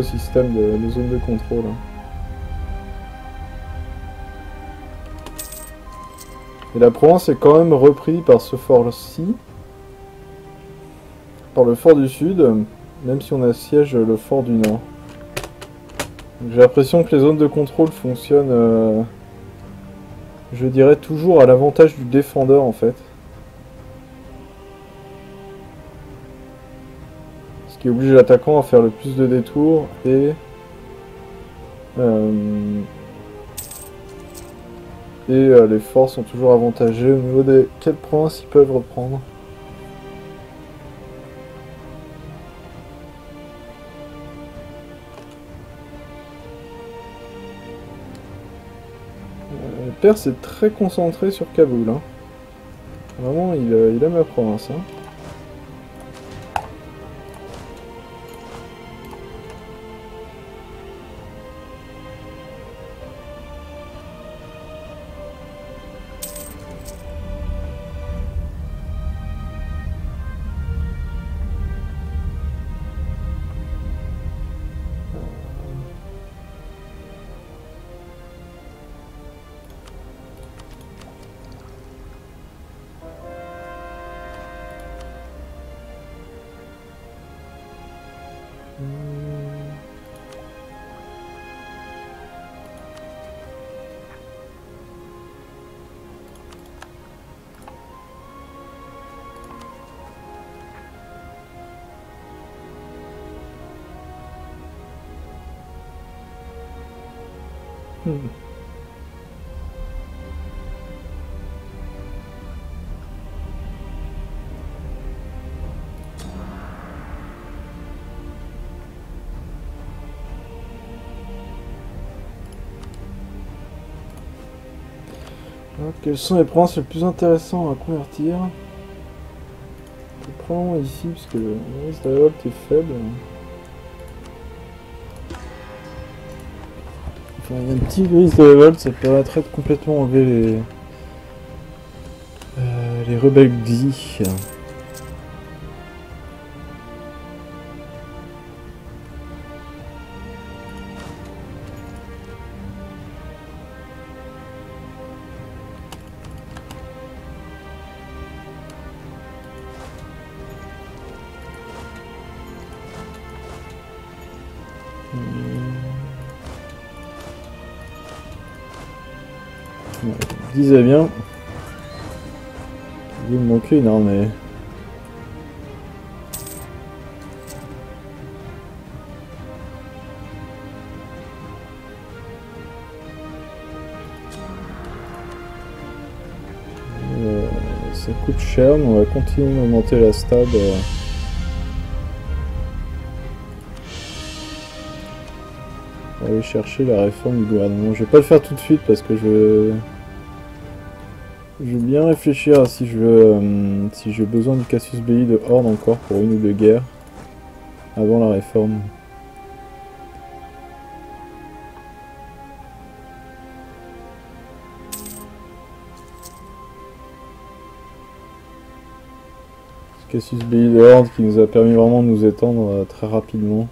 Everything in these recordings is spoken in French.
nouveau système de zone de contrôle. Et la Provence est quand même repris par ce fort-ci, par le fort du sud, même si on assiège le fort du nord. J'ai l'impression que les zones de contrôle fonctionnent, je dirais, toujours à l'avantage du défendeur en fait. Ce qui oblige l'attaquant à faire le plus de détours et les forts sont toujours avantagés au niveau des quelles provinces ils peuvent reprendre. Le Perse est très concentré sur Kaboul. Hein. Vraiment, il aime la province. Hein. Alors, quelles sont les provinces les plus intéressantes à convertir? Prenons ici parce que le risque de révolte est faible. Enfin, il y a un petit risque de révolte, ça permettrait de complètement enlever les rebelles Xi. Je disais bien. Il me manquait une armée. Ça coûte cher, mais on va continuer d'augmenter la stade. On va aller chercher la réforme du gouvernement. Je vais pas le faire tout de suite parce que je vais bien réfléchir à si j'ai besoin du Cassius Belli de Horde encore pour une ou deux guerres avant la réforme. Cassius Belli de Horde qui nous a permis vraiment de nous étendre très rapidement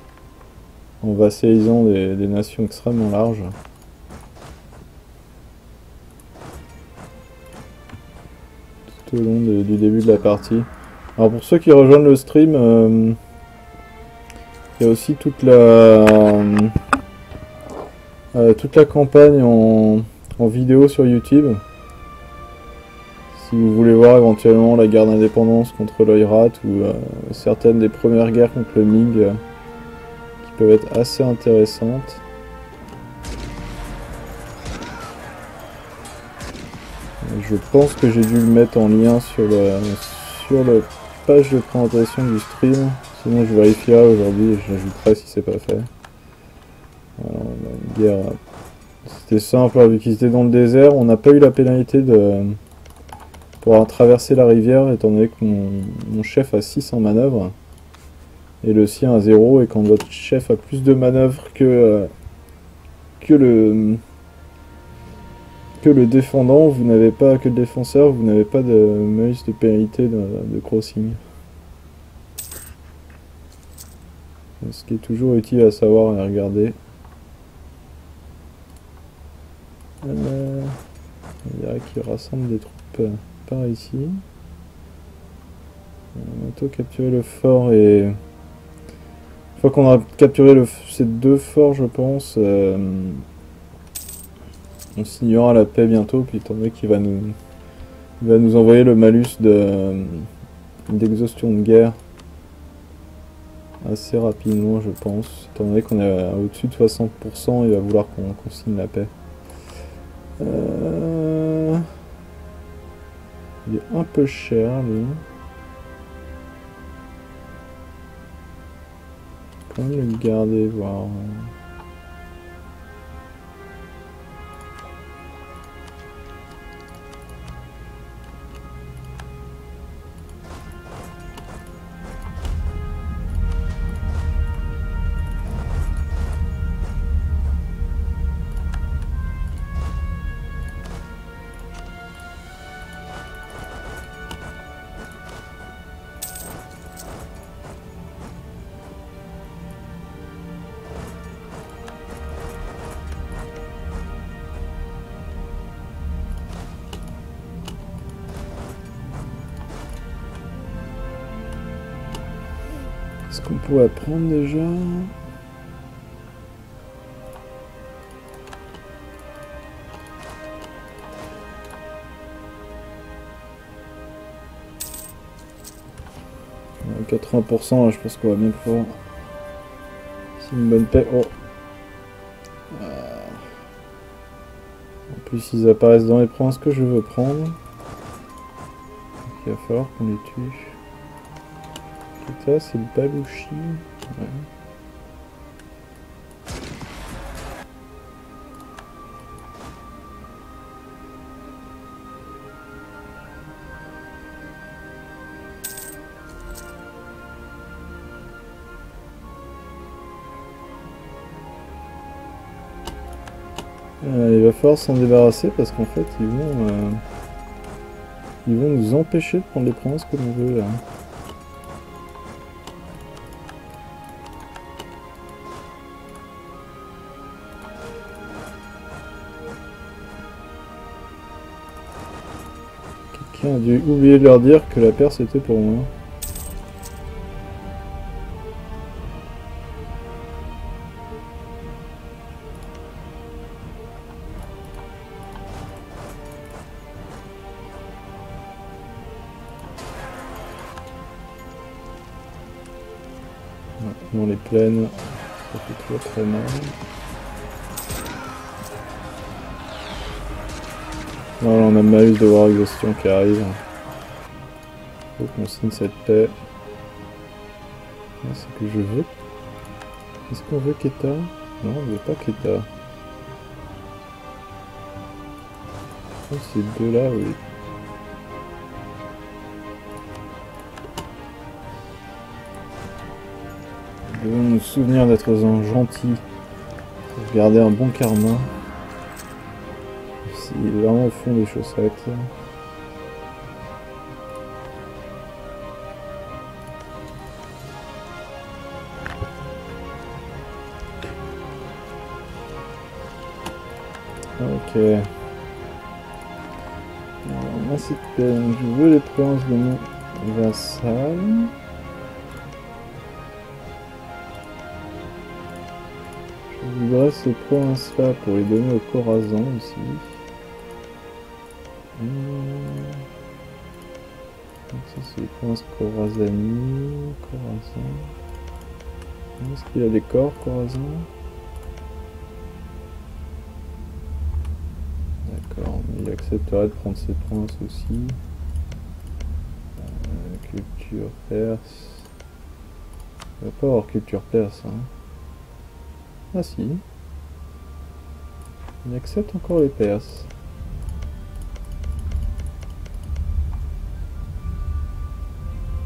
en vassalisant des nations extrêmement larges. Tout au long du début de la partie. Alors pour ceux qui rejoignent le stream, il y a aussi toute la campagne en vidéo sur YouTube. Si vous voulez voir éventuellement la guerre d'indépendance contre l'Oirat ou certaines des premières guerres contre le Ming qui peuvent être assez intéressantes. Je pense que j'ai dû le mettre en lien sur la page de présentation du stream. Sinon je vérifierai aujourd'hui et je l'ajouterai si c'est pas fait. Voilà, une guerre. C'était simple, vu qu'ils étaient dans le désert, on n'a pas eu la pénalité pour traverser la rivière, étant donné que mon chef a 6 en manœuvre et le sien a 0, et quand votre chef a plus de manœuvres que le défendant, vous n'avez pas que le défenseur, vous n'avez pas de malus de pénalité de crossing. Ce qui est toujours utile à savoir et à regarder. Il dirait qu'il rassemble des troupes par ici. On va bientôt capturer le fort et... Une fois qu'on aura capturé ces deux forts, je pense, on signera la paix bientôt, puis étant donné qu'il va nous envoyer le malus d'exhaustion de guerre assez rapidement, je pense. Étant donné qu'on est au-dessus de 60%, il va vouloir qu'on signe la paix. Il est un peu cher, lui. Quand même le garder, voir. Qu'est-ce qu'on pourrait prendre déjà? À 80%, là, je pense qu'on va bien pouvoir. C'est une bonne paix. Oh. En plus, ils apparaissent dans les provinces que je veux prendre. Donc, il va falloir qu'on les tue. Ça, c'est le Baluchi. Ouais. Il va falloir s'en débarrasser parce qu'en fait ils vont nous empêcher de prendre les provinces comme on veut là. Quelqu'un a dû oublier de leur dire que la Perse était pour moi. Dans les plaines, ça fait toujours très mal. Voilà, on a malus de war exhaustion qui arrive. Faut qu'on signe cette paix. C'est ce que je veux. Est-ce qu'on veut Keta? Non, on veut pas Keta. Ces deux-là, oui. Nous devons nous souvenir d'être gentils pour garder un bon karma. Si vraiment au fond des chaussettes. Ok. Alors, moi je veux les provinces de mon vassal. Je voudrais ces provinces-là pour les donner au Khorasan ici. Donc ça c'est les provinces Khorazani, Khorasan. Est-ce qu'il a des corps Khorasan? D'accord, mais il accepterait de prendre ces provinces aussi. Culture perse. Il va pas avoir culture perse, hein. Ah si. Il accepte encore les Perses.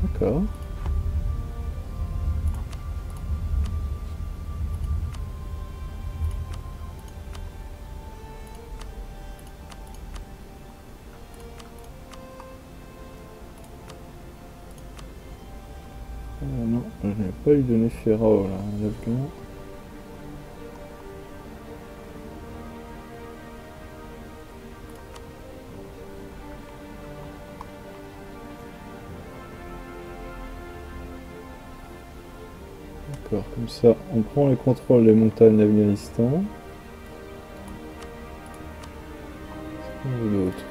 D'accord. Non, Je n'ai pas eu donné Ferrao là, l'Afghan. D'accord, comme ça, on prend les contrôles des montagnes d'Afghanistan. Qu'est-ce qu'on veut d'autre?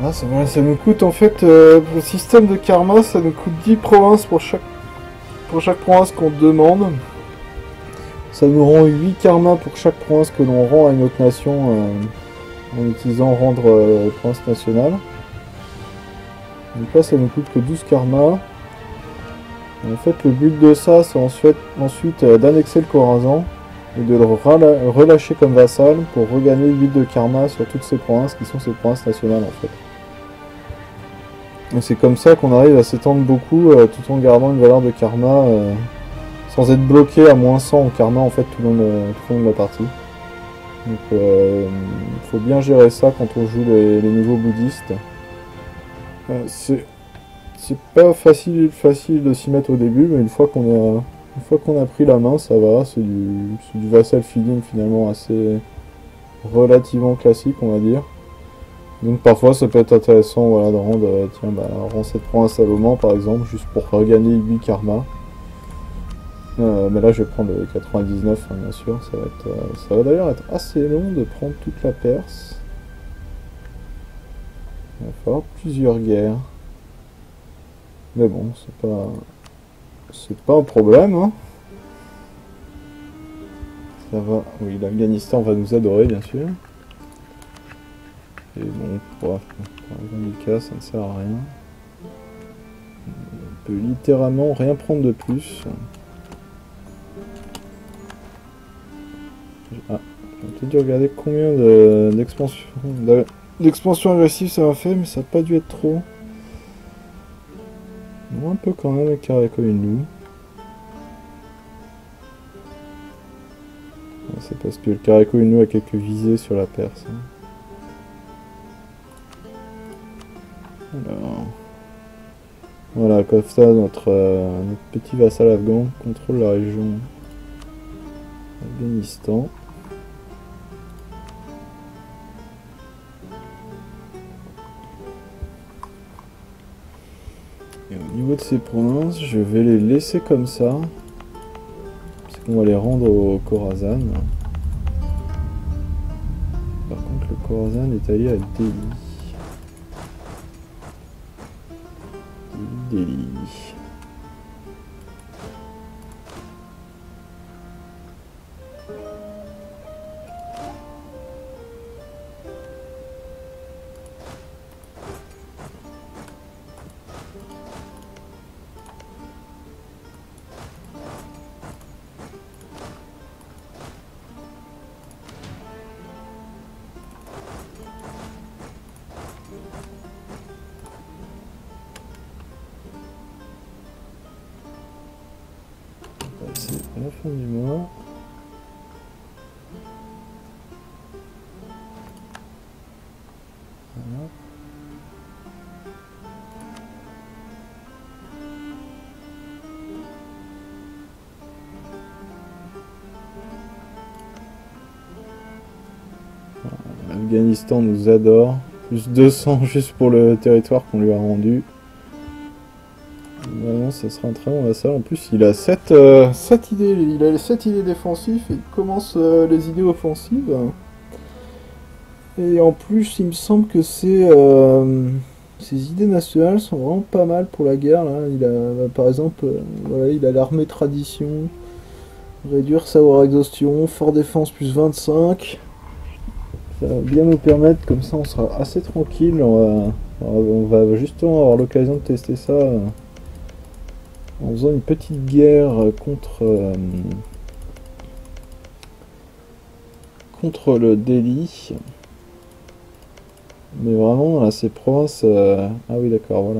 Ah, ça nous coûte en fait, le système de karma, ça nous coûte 10 provinces pour chaque province qu'on demande. Ça nous rend 8 karmas pour chaque province que l'on rend à une autre nation en utilisant rendre province nationale. Donc là, ça nous coûte que 12 karmas. En fait, le but de ça, c'est ensuite d'annexer le Khorasan et de le relâcher comme vassal pour regagner 8 de karma sur toutes ces provinces qui sont ces provinces nationales en fait. Et c'est comme ça qu'on arrive à s'étendre beaucoup tout en gardant une valeur de karma sans être bloqué à moins 100 en karma en fait tout le long de la partie. Donc il faut bien gérer ça quand on joue les niveaux bouddhistes. C'est pas facile de s'y mettre au début, mais une fois qu'on a pris la main, ça va. C'est du vassal feeding finalement assez relativement classique, on va dire. Donc parfois ça peut être intéressant voilà, de rendre, rends cette province à l'Oman par exemple, juste pour regagner 8 karma. Mais là je vais prendre le 99 hein, bien sûr, ça va d'ailleurs être assez long de prendre toute la Perse. Il va falloir plusieurs guerres. Mais bon, c'est pas un problème. Hein. Ça va, oui l'Afghanistan va nous adorer bien sûr. Et bon, pour les cas, ça ne sert à rien. On peut littéralement rien prendre de plus. Ah, j'ai peut-être dû regarder combien d'expansion agressive ça m'a fait, mais ça n'a pas dû être trop. Non, un peu quand même avec Karako Innu. C'est parce que le Karako Innu a quelques visées sur la Perse. Hein. Alors, voilà, comme ça, notre petit vassal afghan contrôle la région Afghanistan. Et au niveau de ces provinces, je vais les laisser comme ça. Parce qu'on va les rendre au Khorasan. Par contre, le Khorasan est allié à Delhi. Delhi. C'est à la fin du mois. Voilà. L'Afghanistan nous adore. Plus 200 juste pour le territoire qu'on lui a rendu. Vraiment, ça sera un très bon vassal. En plus, il a 7 idées. Il a les 7 idées défensives et il commence les idées offensives. Et en plus, il me semble que c'est Ses idées nationales sont vraiment pas mal pour la guerre. Là. Il a, par exemple, voilà, il a l'armée tradition, réduire savoir exhaustion, fort défense plus 25. Ça va bien nous permettre, comme ça on sera assez tranquille. On va justement avoir l'occasion de tester ça en faisant une petite guerre contre le Delhi. Mais vraiment, là, ces provinces... Ah oui, d'accord, voilà.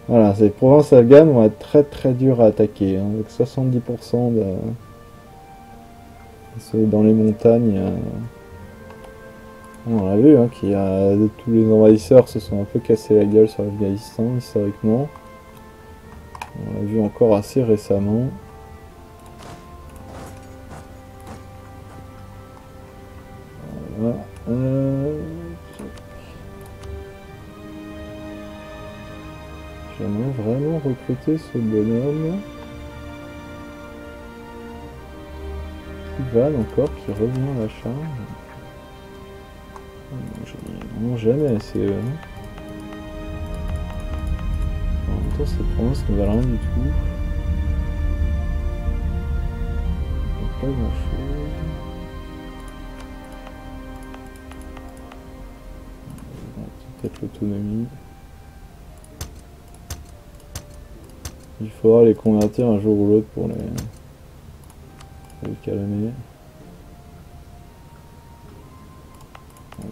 Voilà, ces provinces afghanes vont être très très dures à attaquer. Hein, avec 70% de... C'est dans les montagnes. On l'a vu, hein, tous les envahisseurs se sont un peu cassés la gueule sur l'Afghanistan, historiquement. On l'a vu encore assez récemment. Voilà. J'aimerais vraiment recruter ce bonhomme. Ivan encore qui revient à la charge. Non, jamais, c'est... En même temps, ces provinces ne valent rien du tout. Pas grand chose. Peut-être l'autonomie. Il faudra les convertir un jour ou l'autre pour les calmer.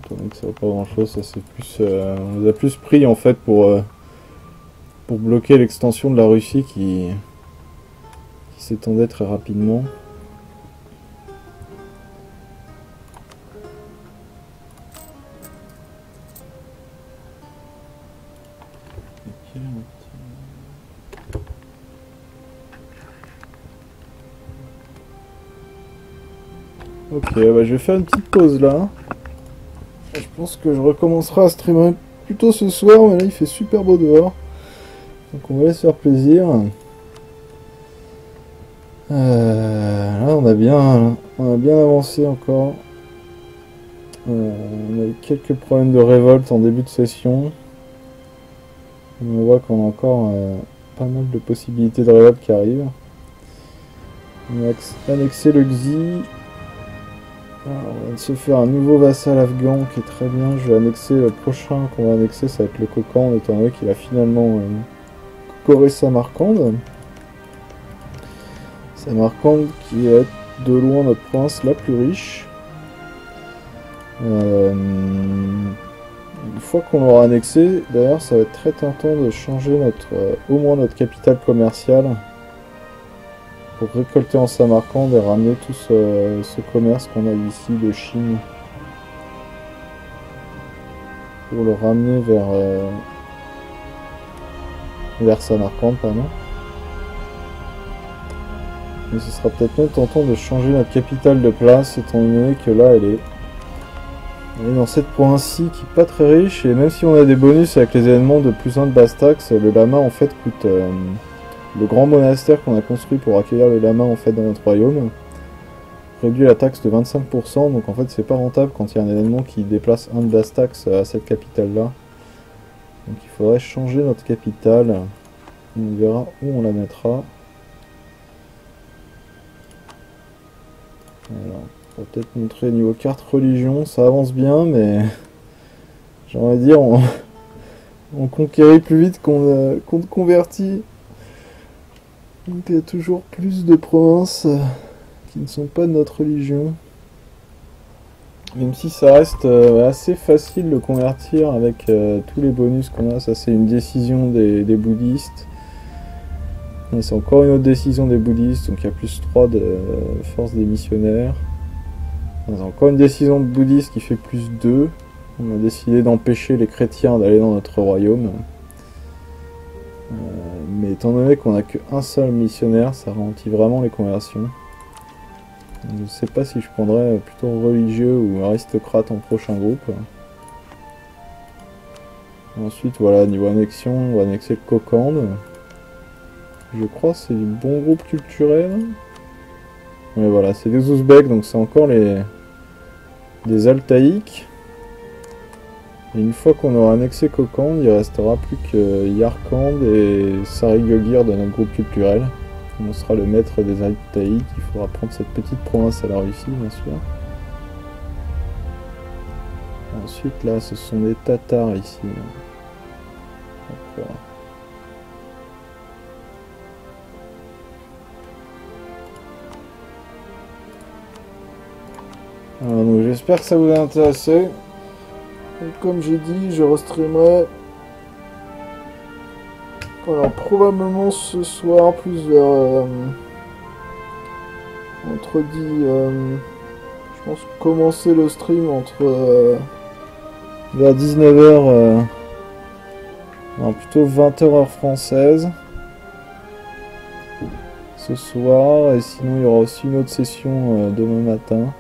Étant donné que ça va pas grand chose, ça c'est plus. On les a plus pris en fait pour bloquer l'extension de la Russie qui s'étendait très rapidement. Ok, bah je vais faire une petite pause là. Je pense que je recommencerai à streamer plutôt ce soir, mais là il fait super beau dehors. Donc on va aller se faire plaisir. Là on a bien avancé encore. On a eu quelques problèmes de révolte en début de session. On voit qu'on a encore pas mal de possibilités de révolte qui arrivent. On a annexé le Xi. Alors, on vient de se faire un nouveau vassal afghan qui est très bien. Je vais annexer le prochain qu'on va annexer, ça va être le Kokand, étant donné qu'il a finalement coré Samarcande. Samarcande qui est de loin notre province la plus riche. Une fois qu'on l'aura annexé, d'ailleurs ça va être très tentant de changer au moins notre capitale commerciale pour récolter en Samarcande et ramener tout ce commerce qu'on a ici de Chine pour le ramener vers Samarcande, pardon. Mais ce sera peut-être même tentant de changer notre capitale de place étant donné que là elle est dans cette province-ci qui est pas très riche, et même si on a des bonus avec les événements de plus 1 de basse taxe, le lama en fait coûte... le grand monastère qu'on a construit pour accueillir le lama en fait dans notre royaume réduit la taxe de 25%, donc en fait c'est pas rentable quand il y a un événement qui déplace 1 de basse taxe à cette capitale là. Donc il faudrait changer notre capitale, on verra où on la mettra. Voilà. On va peut-être montrer niveau carte religion, ça avance bien, mais j'aimerais dire on conquérit plus vite qu'on convertit. Donc il y a toujours plus de provinces qui ne sont pas de notre religion. Même si ça reste assez facile de convertir avec tous les bonus qu'on a. Ça c'est une décision des bouddhistes. C'est encore une autre décision des bouddhistes, donc il y a plus 3 de force des missionnaires. C'est encore une décision de bouddhiste qui fait plus 2. On a décidé d'empêcher les chrétiens d'aller dans notre royaume. Mais étant donné qu'on n'a qu'un seul missionnaire, ça ralentit vraiment les conversions. Je ne sais pas si je prendrais plutôt religieux ou aristocrate en prochain groupe. Ensuite, voilà, niveau annexion, on va annexer le Kokand. Je crois que c'est du bon groupe culturel. Mais voilà, c'est des Ouzbeks, donc c'est encore des Altaïques. Et une fois qu'on aura annexé Kokand, il ne restera plus que Yarkand et Sarigogir de notre groupe culturel. On sera le maître des Altaïques. Il faudra prendre cette petite province à la Russie, bien sûr. Ensuite, là, ce sont des Tatars ici. Hop là. Alors, donc, j'espère que ça vous a intéressé. Et comme j'ai dit, je restreamerai. Alors, probablement ce soir, plus vers. Entre 10. Je pense commencer le stream entre. Vers 19h. Non, plutôt 20h heure française. Ce soir. Et sinon, il y aura aussi une autre session demain matin.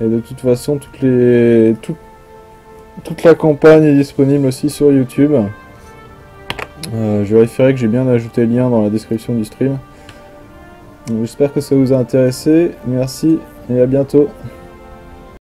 Et de toute façon, toute la campagne est disponible aussi sur YouTube. Je vérifierai que j'ai bien ajouté le lien dans la description du stream. J'espère que ça vous a intéressé. Merci et à bientôt.